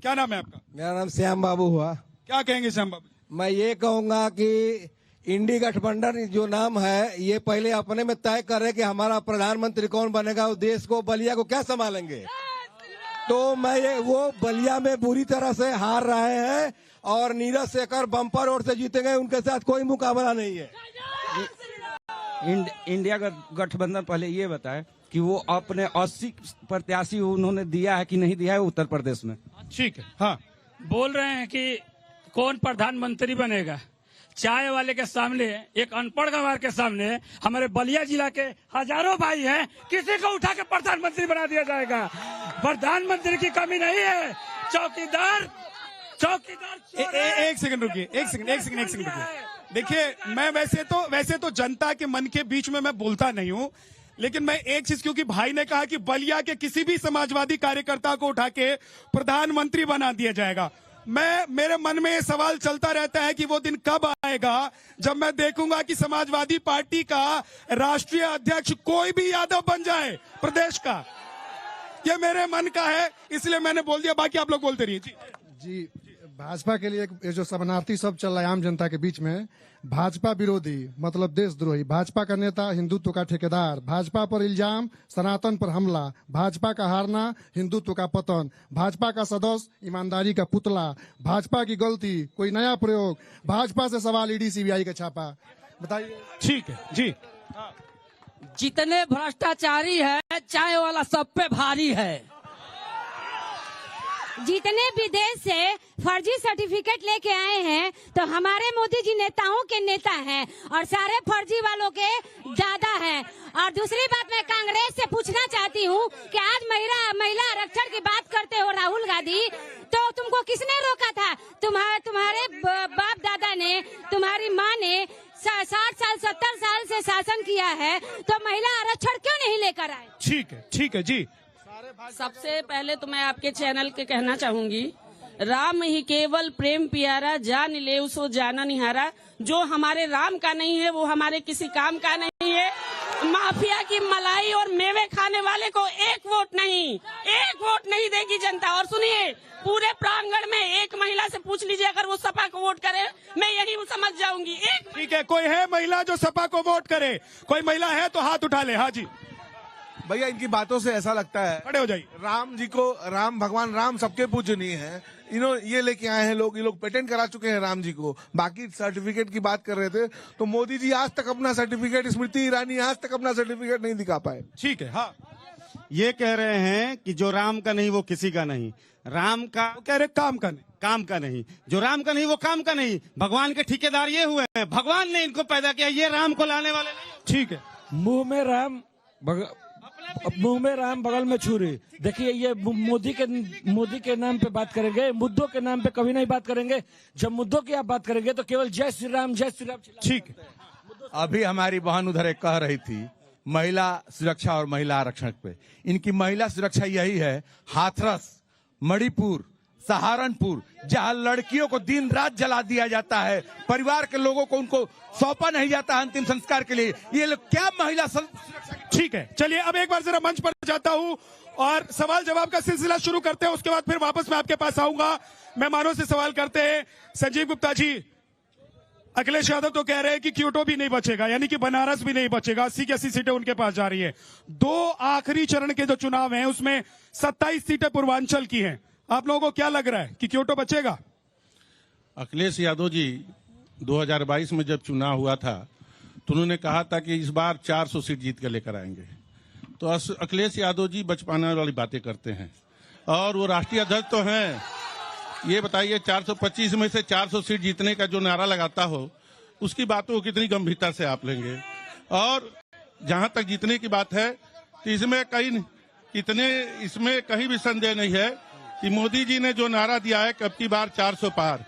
क्या नाम है आपका? मेरा नाम श्याम बाबू हुआ। क्या कहेंगे श्याम बाबू? मैं ये कहूंगा कि इंडी गठबंधन जो नाम है ये पहले अपने में तय करे कि हमारा प्रधानमंत्री कौन बनेगा, उस देश को बलिया को क्या संभालेंगे। तो मैं वो बलिया में बुरी तरह से हार रहे हैं और नीरज शेखर बम्पर वोट से जीतेंगे, उनके साथ कोई मुकाबला नहीं है। इंडिया गठबंधन पहले ये बताए कि वो अपने 80 प्रत्याशी उन्होंने दिया है कि नहीं दिया है उत्तर प्रदेश में। ठीक है, हाँ। बोल रहे हैं कि कौन प्रधानमंत्री बनेगा। चाय वाले के सामने, एक अनपढ़ गंवार के सामने हमारे बलिया जिला के हजारों भाई हैं, किसी को उठा के प्रधानमंत्री बना दिया जाएगा। प्रधानमंत्री की कमी नहीं है, चौकीदार एक सेकंड रुकिए, एक सेकंड रुकिए। देखिए, मैं वैसे तो जनता के मन के बीच में मैं बोलता नहीं हूँ, लेकिन मैं एक चीज, क्योंकि भाई ने कहा कि बलिया के किसी भी समाजवादी कार्यकर्ता को उठा के प्रधानमंत्री बना दिया जाएगा, मेरे मन में ये सवाल चलता रहता है कि वो दिन कब आएगा जब मैं देखूंगा कि समाजवादी पार्टी का राष्ट्रीय अध्यक्ष कोई भी यादव बन जाए प्रदेश का। ये मेरे मन का है, इसलिए मैंने बोल दिया, बाकी आप लोग बोलते रहिए। जी, भाजपा के लिए ये जो शरणार्थी सब चल रहा है आम जनता के बीच में, भाजपा विरोधी मतलब देशद्रोही, भाजपा का नेता हिंदुत्व का ठेकेदार, भाजपा पर इल्जाम सनातन पर हमला, भाजपा का हारना हिंदुत्व का पतन, भाजपा का सदस्य ईमानदारी का पुतला, भाजपा की गलती कोई नया प्रयोग, भाजपा से सवाल ईडी सीबीआई का छापा। बताइए। ठीक है जी। जितने भ्रष्टाचारी है चाय वाला सब पे भारी है। जितने विदेश से फर्जी सर्टिफिकेट लेके आए हैं तो हमारे मोदी जी नेताओं के नेता हैं और सारे फर्जी वालों के दादा हैं। और दूसरी बात, मैं कांग्रेस से पूछना चाहती हूँ कि आज महिला आरक्षण की बात करते हो राहुल गांधी, तो तुमको किसने रोका था? तुम्हारे बाप दादा ने, तुम्हारी माँ ने 60 साल 70 साल से शासन किया है, तो महिला आरक्षण क्यों नहीं लेकर आए? ठीक है जी। सबसे पहले तो मैं आपके चैनल के कहना चाहूंगी, राम ही केवल प्रेम प्यारा, जान ले उसो जाना निहारा। जो हमारे राम का नहीं है वो हमारे किसी काम का नहीं है। माफिया की मलाई और मेवे खाने वाले को एक वोट नहीं देगी जनता। और सुनिए, पूरे प्रांगण में एक महिला से पूछ लीजिए, अगर वो सपा को वोट करे, मैं यही समझ जाऊंगी। ठीक है, कोई है महिला जो सपा को वोट करे? कोई महिला है तो हाथ उठा ले। हाँ जी भैया, इनकी बातों से ऐसा लगता है, खड़े हो जाइए। राम जी को, भगवान राम सबके पूजनीय है। ये लेके आए हैं लोग, ये लोग पेटेंट करा चुके हैं राम जी को। बाकी सर्टिफिकेट की बात कर रहे थे तो मोदी जी आज तक अपना सर्टिफिकेट, स्मृति ईरानी आज तक अपना सर्टिफिकेट नहीं दिखा पाए। ठीक है, हाँ। ये कह रहे हैं कि जो राम का नहीं वो किसी का नहीं, राम का कह रहे काम का नहीं, जो राम का नहीं वो काम का नहीं। भगवान के ठेकेदार ये हुए हैं, भगवान ने इनको पैदा किया, ये राम को लाने वाले नहीं। ठीक है। मुंह में राम बगल में छुरी। देखिए, ये मोदी के नाम पे बात करेंगे, मुद्दों के नाम पे कभी नहीं बात करेंगे। जब मुद्दों की आप बात करेंगे तो केवल जय श्री राम। ठीक है। अभी हमारी बहन उधर एक कह रही थी महिला सुरक्षा और महिला आरक्षण पे। इनकी महिला सुरक्षा यही है, हाथरस, मणिपुर, सहारनपुर, जहां लड़कियों को दिन रात जला दिया जाता है, परिवार के लोगों को उनको सौंपा नहीं जाता अंतिम संस्कार के लिए, ये लोग क्या महिला सुरक्षा। ठीक है, चलिए अब एक बार जरा मंच पर जाता हूं और सवाल जवाब का सिलसिला शुरू करते हैं। उसके बाद फिर वापस मैं आपके पास आऊंगा। मेहमानों से सवाल करते हैं। संजीव गुप्ता जी, अखिलेश यादव तो कह रहे हैं कि क्योटो भी नहीं बचेगा, यानी कि बनारस भी नहीं बचेगा। 80 की 80 सीटें उनके पास जा रही है। 2 आखिरी चरण के जो चुनाव हैं उसमें 27 सीटें पूर्वांचल की हैं। आप लोगों को क्या लग रहा है कि क्योटो बचेगा? अखिलेश यादव जी 2022 में जब चुनाव हुआ था तो उन्होंने कहा था कि इस बार 400 सीट जीत कर लेकर आएंगे। तो अखिलेश यादव जी बच पाने वाली बातें करते हैं और वो राष्ट्रीय अध्यक्ष तो हैं। ये बताइए, 425 में से 400 सीट जीतने का जो नारा लगाता हो, उसकी बातों को कितनी गंभीरता से आप लेंगे? और जहां तक जीतने की बात है तो इसमें कहीं भी संदेह नहीं है कि मोदी जी ने जो नारा दिया है कब की बार 400 पार,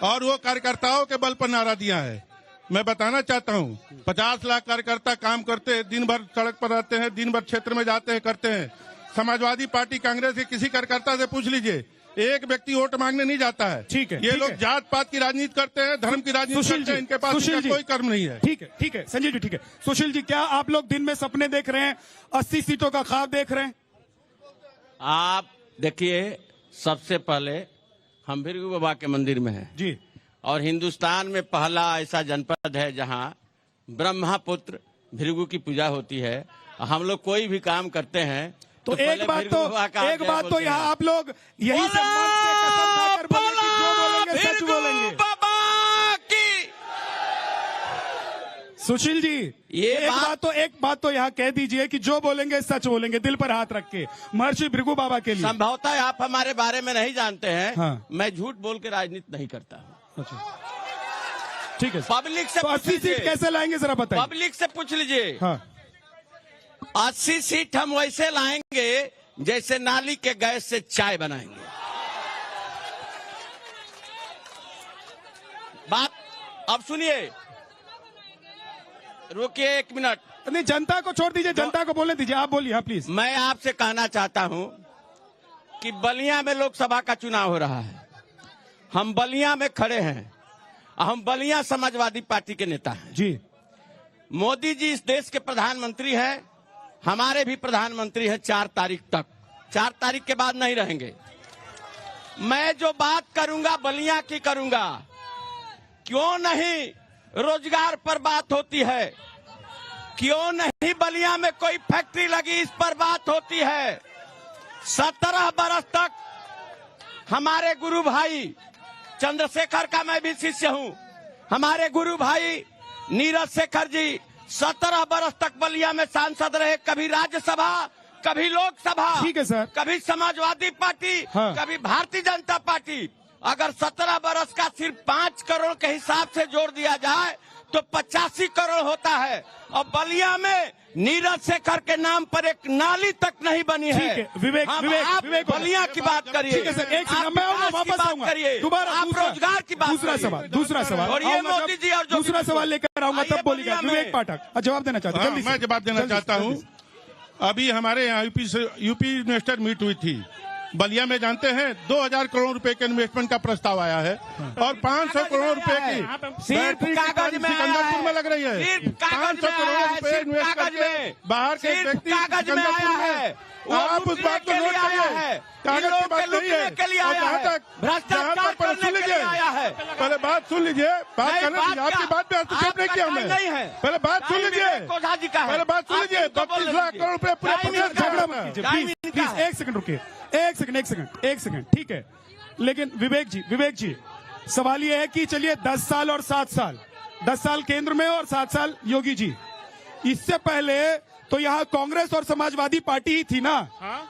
और वो कार्यकर्ताओं के बल पर नारा दिया है। मैं बताना चाहता हूं, 50 लाख कार्यकर्ता काम करते हैं, दिन भर सड़क पर रहते हैं, दिन भर क्षेत्र में जाते हैं, करते हैं। समाजवादी पार्टी कांग्रेस के किसी कार्यकर्ता से पूछ लीजिए, एक व्यक्ति वोट मांगने नहीं जाता है। ठीक है, ये लोग जात पात की राजनीति करते हैं, धर्म की राजनीति करते हैं, इनके पास कोई कर्म नहीं है। ठीक है संजीव जी, ठीक है। सुशील जी, क्या आप लोग दिन में सपने देख रहे हैं, 80 सीटों का ख्वाब देख रहे हैं? आप देखिए, सबसे पहले हम भृगु बाबा के मंदिर में हैं जी। और हिंदुस्तान में पहला ऐसा जनपद है जहां ब्रह्मपुत्र भृगु की पूजा होती है। हम लोग कोई भी काम करते हैं तो पहले एक बात भृगु बाबा का एक जय बात तो बोलते यहाँ हैं। आप लोग यही सम्मान से कसम खाकर बोले कि जो बोलेंगे सच भृगु बोलेंगे। बाबा की सुशील जी ये एक बात तो यहाँ कह दीजिए कि जो बोलेंगे सच बोलेंगे, दिल पर हाथ रख के, महर्षि भृगु बाबा के लिए। संभवतः आप हमारे बारे में नहीं जानते हैं। हाँ। मैं झूठ बोल के राजनीति नहीं करता हूँ। अच्छा ठीक है। पब्लिक से तो पूछ 80 सीट लीजिए। कैसे लाएंगे जरा बताइए। पब्लिक से पूछ लीजिए। हाँ 80 सीट हम वैसे लाएंगे जैसे नाली के गैस से चाय बनाएंगे। बात अब सुनिए, रुकिए 1 मिनट। नहीं, जनता को छोड़ दीजिए, जनता को बोलने दीजिए। आप बोलिए, हाँ प्लीज। मैं आपसे कहना चाहता हूं कि बलिया में लोकसभा का चुनाव हो रहा है। हम बलिया में खड़े हैं। हम बलिया समाजवादी पार्टी के नेता हैं जी। मोदी जी इस देश के प्रधानमंत्री हैं, हमारे भी प्रधानमंत्री हैं 4 तारीख तक। 4 तारीख के बाद नहीं रहेंगे। मैं जो बात करूंगा बलिया की करूंगा। क्यों नहीं रोजगार पर बात होती है, क्यों नहीं बलिया में कोई फैक्ट्री लगी इस पर बात होती है। 17 बरस तक हमारे गुरु भाई चंद्रशेखर का मैं भी शिष्य हूं। हमारे गुरु भाई नीरज शेखर जी 17 बरस तक बलिया में सांसद रहे, कभी राज्यसभा, कभी लोकसभा, ठीक है सर। कभी समाजवादी पार्टी, हाँ। कभी भारतीय जनता पार्टी। अगर 17 बरस का सिर्फ 5 करोड़ के हिसाब से जोड़ दिया जाए तो 85 करोड़ होता है। और बलिया में नीरज शेखर के नाम पर एक नाली तक नहीं बनी है। ठीक है विवेक, आप विवेक बलिया की बात करिए। ठीक है सर, एक आप मैं आऊंगा, विकास की वापस बात आऊंगा करिए। दोबारा। आप रोजगार की बात दूसरा करिए। सवाल और ये आऊंगा मोदी जी और जब दूसरा सवाल लेकर आऊंगा तब बोलिएगा। विवेक पाठक जवाब देना चाहते हैं। हाँ, जल्दी से। मैं जवाब देना जल्दी से, चाहता हूँ। जल्दी से। अभी हमारे यहाँ यूपी इन्वेस्टर मीट हुई थी बलिया में। जानते हैं 2000 करोड़ रुपए के इन्वेस्टमेंट का प्रस्ताव आया है और 500 करोड़ रुपए की बैटरी कागज में सिकंदरपुर में लग रही है। 500 करोड़ रुपए इन्वेस्ट करके बाहर के व्यक्ति सिकंदरपुर में। आप उस बात को नोट करिए। कागज की बात नहीं है। और जहाँ तक पहले सुन लीजिए, पहले बात सुन लीजिए। बात करने दीजिए। आपकी बात पे हस्तक्षेप नहीं किया हमने। पहले बात सुन लीजिए। पहले बात सुन लीजिए। 32 लाख करोड़ रुपए पूरे प्रदेश झगड़ा मत कीजिए प्लीज। एक सेकंड रुकिए, एक सेकंड ठीक है। लेकिन विवेक जी सवाल ये है कि चलिए 10 साल और 7 साल, 10 साल केंद्र में और 7 साल योगी जी। इससे पहले तो यहाँ कांग्रेस और समाजवादी पार्टी ही थी ना।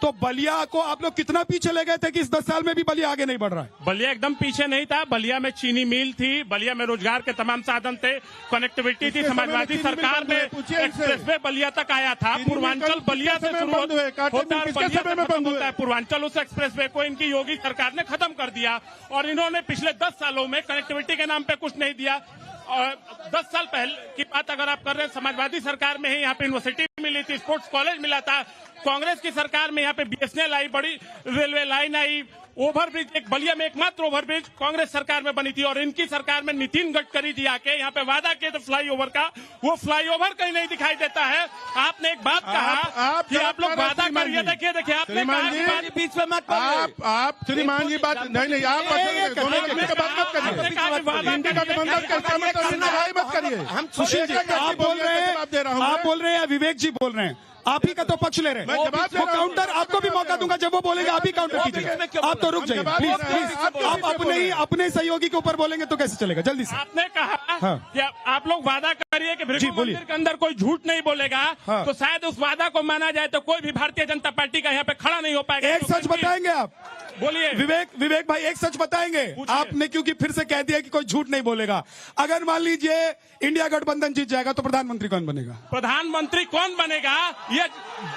तो बलिया को आप लोग कितना पीछे ले गए थे कि इस 10 साल में भी बलिया आगे नहीं बढ़ रहा है? बलिया एकदम पीछे नहीं था। बलिया में चीनी मिल थी, बलिया में रोजगार के तमाम साधन थे, कनेक्टिविटी थी। समाजवादी सरकार में एक्सप्रेसवे बलिया तक आया था। पूर्वांचल बलिया से शुरू होता है, बलिया से खत्म होता है पूर्वांचल। उस एक्सप्रेसवे को इनकी योगी सरकार ने खत्म कर दिया और इन्होंने पिछले 10 सालों में कनेक्टिविटी के नाम पे कुछ नहीं दिया। और 10 साल पहले की बात अगर आप कर रहे हैं, समाजवादी सरकार में ही यहाँ पे यूनिवर्सिटी मिली थी, स्पोर्ट्स कॉलेज मिला था। कांग्रेस की सरकार में यहाँ पे BSNL आई, बड़ी रेलवे लाइन आई, ओवरब्रिज, एक बलिया में एकमात्र ओवरब्रिज कांग्रेस सरकार में बनी थी। और इनकी सरकार में नितिन गडकरी जी आके यहाँ पे वादा किए थे फ्लाईओवर का, वो फ्लाईओवर कहीं नहीं दिखाई देता है। आपने एक बात कहा कि आप लोग वादा करिए। देखिए आपने कहा बीच में मत आप श्रीमान जी बात नहीं आप बात मत करिए। हम सुशील जी आप बोल रहे हैं, विवेक जी बोल रहे हैं, आप ही का तो पक्ष ले रहे हैं। वो काउंटर आपको भी मौका दूंगा, जब वो बोलेंगे आप ही काउंटर कीजिए। आप तो रुक जाइए प्लीज। आप अपने सहयोगी के ऊपर बोलेंगे तो कैसे चलेगा? जल्दी से। आपने कहा कि आप लोग वादा करिए कि भृगु मंदिर के अंदर कोई झूठ नहीं बोलेगा, तो शायद उस वादा को माना जाए तो कोई भी भारतीय जनता पार्टी का यहाँ पे खड़ा नहीं हो पाएगा। एक सच बताएंगे आप? बोलिए विवेक भाई, एक सच बताएंगे आपने, क्योंकि फिर से कह दिया कि कोई झूठ नहीं बोलेगा। अगर मान लीजिए इंडिया गठबंधन जीत जाएगा तो प्रधानमंत्री कौन बनेगा? प्रधानमंत्री कौन बनेगा ये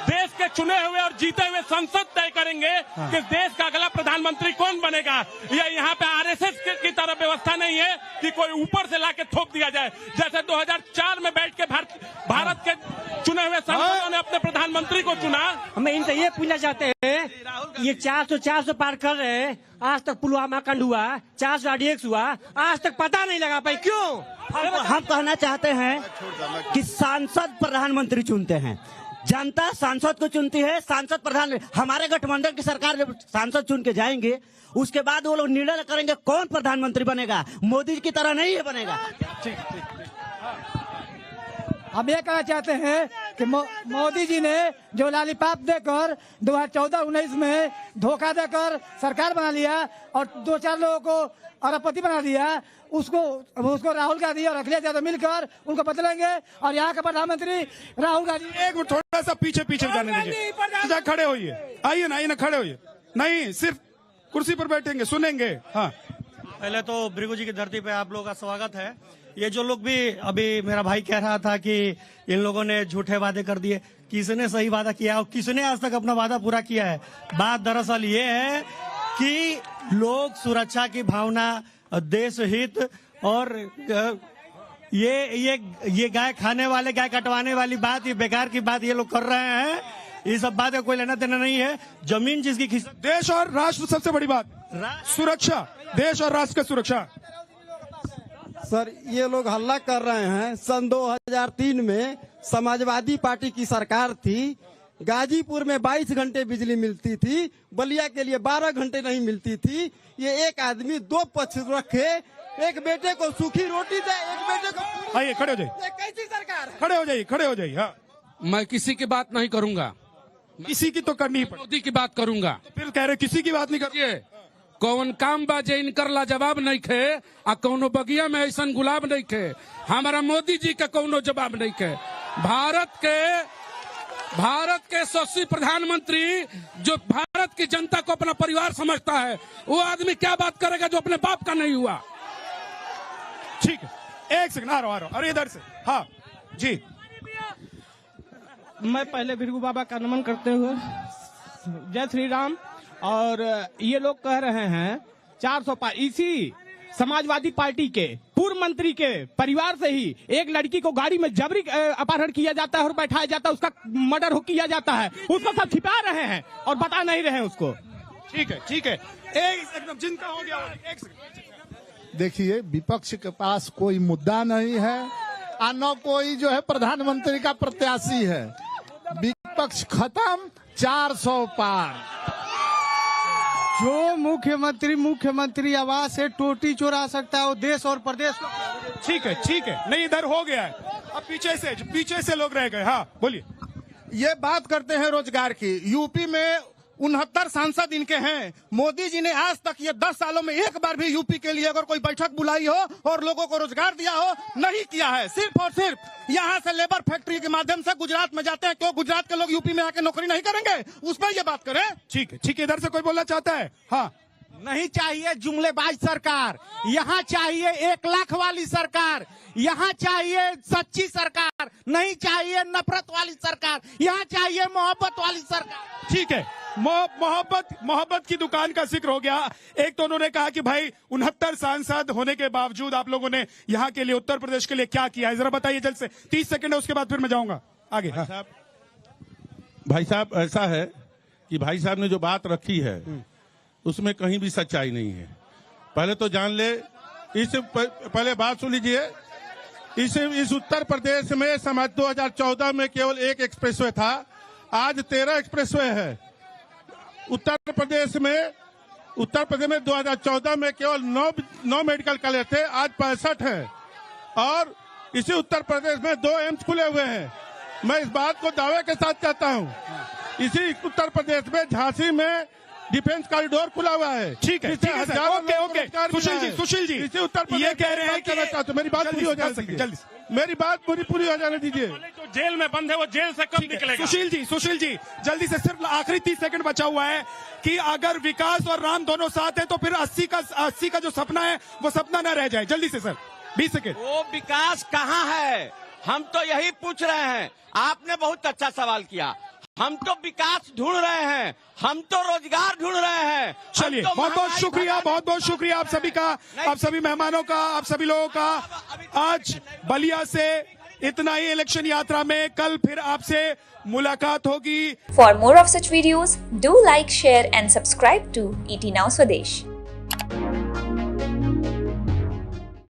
देश के चुने हुए और जीते हुए संसद तय करेंगे कि देश का अगला प्रधानमंत्री कौन बनेगा। ये यहाँ पे RSS की तरह व्यवस्था नहीं है कि कोई ऊपर से लाके थोप दिया जाए। जैसे 2004 में बैठ के भारत के चुने हुए सांसदों ने अपने प्रधानमंत्री को चुना। हम इनसे ये पूछना चाहते हैं, ये 400 पार कर रहे हैं, आज तक पुलवामा कांड हुआ, 400 RDX हुआ, आज तक पता नहीं लगा पाई, क्यों? हम कहना चाहते हैं कि सांसद प्रधानमंत्री चुनते हैं, जनता सांसद को चुनती है, सांसद प्रधान। हमारे गठबंधन की सरकार जब सांसद चुन के जाएंगे, उसके बाद वो लोग निर्णय करेंगे कौन प्रधानमंत्री बनेगा। मोदी जी की तरह नहीं है बनेगा। हम ये कहना चाहते हैं कि मोदी जी ने जो लॉलीपॉप देकर 2014-19 में धोखा देकर सरकार बना लिया और 2-4 लोगों को अरबपति बना दिया, उसको राहुल गांधी और अखिलेश यादव मिलकर उनको बदलेंगे और यहाँ के प्रधानमंत्री राहुल गांधी। एक मिनट थोड़ा सा पीछे जाने दीजिए, सीधा खड़े होइए, आइए ना खड़े होइए। नहीं, सिर्फ कुर्सी पर बैठेंगे, सुनेंगे। हाँ, पहले तो भृगु जी की धरती पे आप लोगों का स्वागत है। ये जो लोग भी, अभी मेरा भाई कह रहा था कि इन लोगों ने झूठे वादे कर दिए, किसने सही वादा किया और किसने आज तक अपना वादा पूरा किया है। बात दरअसल ये है कि लोग सुरक्षा की भावना, देश हित और ये गाय खाने वाले, गाय कटवाने वाली बात, ये बेकार की बात ये लोग कर रहे हैं। ये सब बात का कोई लेना देना नहीं है। जमीन जिसकी देश और राष्ट्र, सबसे बड़ी बात सुरक्षा, देश और राष्ट्र की सुरक्षा। सर, ये लोग हल्ला कर रहे हैं। सन 2003 में समाजवादी पार्टी की सरकार थी, गाजीपुर में 22 घंटे बिजली मिलती थी, बलिया के लिए 12 घंटे नहीं मिलती थी। ये एक आदमी 2 पक्ष रखे, एक बेटे को सूखी रोटी दे, एक बेटे को। आइए, खड़े हो जाइए। कैसी सरकार है? खड़े हो जाइए। हाँ, मैं किसी की बात नहीं करूंगा, किसी की तो करनी पड़ी। मोदी की बात करूंगा। तो फिर कह रहे किसी की बात नहीं करिए। कौन काम बाजे इनकर लाजवाब नहीं खे, आ कौनो बगिया में ऐसा गुलाब नहीं खे। हमारा मोदी जी का कौनो जवाब नहीं खे। भारत के यशस्वी प्रधानमंत्री जो भारत की जनता को अपना परिवार समझता है, वो आदमी क्या बात करेगा जो अपने बाप का नहीं हुआ। ठीक है, एक सेकंड, आ रहा हूं। अरे इधर से। हाँ जी, मैं पहले भृगु बाबा का नमन करते हुए जय श्री राम। और ये लोग कह रहे हैं 400 पार, इसी समाजवादी पार्टी के पूर्व मंत्री के परिवार से ही एक लड़की को गाड़ी में जबरी अपहरण किया जाता है और बैठाया जाता है, उसका मर्डर किया जाता है। उसको सब छिपा रहे हैं और बता नहीं रहे हैं उसको। ठीक है, एकदम जिनका हो गया। एक सेकंड, देखिए, विपक्ष के पास कोई मुद्दा नहीं है और न कोई जो है प्रधानमंत्री का प्रत्याशी है। विपक्ष खत्म, 400 पार। जो मुख्यमंत्री आवास से टोटी चोरा सकता है वो देश और प्रदेश को। ठीक है, नहीं इधर हो गया है, अब पीछे से लोग रह गए। हाँ, बोलिए। ये बात करते हैं रोजगार की। यूपी में 69 सांसद इनके हैं। मोदी जी ने आज तक ये 10 सालों में एक बार भी यूपी के लिए अगर कोई बैठक बुलाई हो और लोगों को रोजगार दिया हो, नहीं किया है। सिर्फ और सिर्फ यहाँ से लेबर फैक्ट्री के माध्यम से गुजरात में जाते हैं। क्यों गुजरात के लोग यूपी में आके नौकरी नहीं करेंगे? उस पर ये बात करें। ठीक है, इधर से कोई बोलना चाहता है? हाँ, नहीं चाहिए जुमलेबाज सरकार, यहाँ चाहिए 1 लाख वाली सरकार, यहाँ चाहिए सच्ची सरकार, नहीं चाहिए नफरत वाली सरकार, यहाँ चाहिए मोहब्बत वाली सरकार। ठीक है, मोहब्बत की दुकान का जिक्र हो गया। एक तो उन्होंने कहा कि भाई 69 सांसद होने के बावजूद आप लोगों ने यहाँ के लिए, उत्तर प्रदेश के लिए क्या किया है, जरा बताइए जल्द से। 30 सेकंड है, उसके बाद फिर मैं जाऊंगा आगे। हाँ। भाई साहब, ऐसा है कि भाई साहब ने जो बात रखी है उसमें कहीं भी सच्चाई नहीं है। पहले तो जान ले, पहले बात सुन लीजिए। इस उत्तर प्रदेश में समाज 2014 में केवल 1 एक्सप्रेसवे था, आज 13 एक्सप्रेसवे है। उत्तर प्रदेश में 2014 में केवल 9 मेडिकल कॉलेज थे, आज 65 हैं। और इसी उत्तर प्रदेश में 2 एम्स खुले हुए हैं। मैं इस बात को दावे के साथ कहता हूं, इसी उत्तर प्रदेश में झांसी में डिफेंस कॉरिडोर खुला हुआ है। ठीक है, ओके। सुशील जी, ये कह रहे हैं कि मेरी बात पूरी हो जाने दीजिए, जल्दी मेरी बात पूरी हो जाने दीजिए। जो जेल में बंद है वो जेल से कब निकलेगा? सुशील जी, जल्दी से, सिर्फ आखिरी 30 सेकंड बचा हुआ है कि अगर विकास और राम दोनों साथ है तो फिर 80 का जो सपना है वो सपना न रह जाए। जल्दी से सर, 20 सेकंड। वो विकास कहाँ है? हम तो यही पूछ रहे हैं। आपने बहुत अच्छा सवाल किया। हम तो विकास ढूंढ रहे हैं, हम तो रोजगार ढूंढ रहे हैं। चलिए, बहुत बहुत शुक्रिया आप सभी का, आप सभी मेहमानों का, आप सभी लोगों का। आज बलिया से इतना ही इलेक्शन यात्रा में, कल फिर आपसे मुलाकात होगी। For more of such videos do like, share and subscribe to ET Now Swadesh।